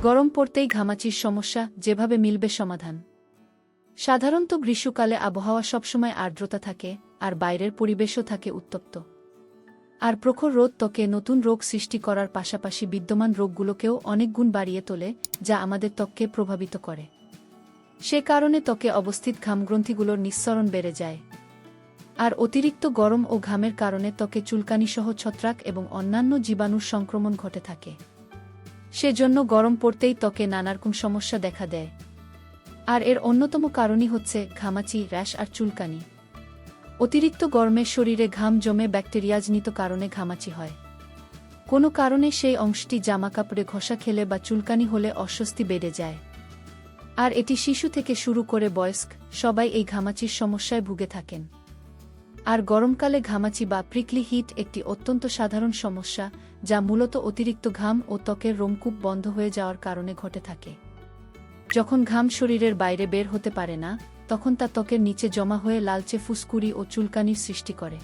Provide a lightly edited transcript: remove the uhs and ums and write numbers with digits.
গরম পড়তেই ঘামাচির সমস্যা যেভাবে মিলবে সমাধান। সাধারণত গ্রীষ্মকালে আবহাওয়া সবসময় আর্দ্রতা থাকে, আর বাইরের পরিবেশও থাকে উত্তপ্ত। আর প্রখর রোদ ত্বকে নতুন রোগ সৃষ্টি করার পাশাপাশি বিদ্যমান রোগগুলোকেও অনেক গুণ বাড়িয়ে তোলে, যা আমাদের ত্বককে প্রভাবিত করে। সে কারণে ত্বকে অবস্থিত ঘামগ্রন্থিগুলোর নিঃসরণ বেড়ে যায়। আর অতিরিক্ত গরম ও ঘামের কারণে ত্বকে চুলকানিসহ ছত্রাক এবং অন্যান্য জীবাণুর সংক্রমণ ঘটে থাকে। সেজন্য গরম পড়তেই ত্বকে নানারকম সমস্যা দেখা দেয়। আর এর অন্যতম কারণই হচ্ছে ঘামাচি, র্যাশ আর চুলকানি। অতিরিক্ত গরমে শরীরে ঘাম জমে ব্যাকটেরিয়াজনিত কারণে ঘামাচি হয়। কোনো কারণে সেই অংশটি জামাকাপড়ে ঘষা খেলে বা চুলকানি হলে অস্বস্তি বেড়ে যায়। আর এটি শিশু থেকে শুরু করে বয়স্ক সবাই এই ঘামাচির সমস্যায় ভুগে থাকেন। আর গরমকালে ঘামাচি বা প্রিকলি হিট একটি অত্যন্ত সাধারণ সমস্যা, যা মূলত অতিরিক্ত ঘাম ও ত্বকের রোমকূপ বন্ধ হয়ে যাওয়ার কারণে ঘটে থাকে। যখন ঘাম শরীরের বাইরে বের হতে পারে না, তখন তা ত্বকের নিচে জমা হয়ে লালচে ফুসকুড়ি ও চুলকানির সৃষ্টি করে।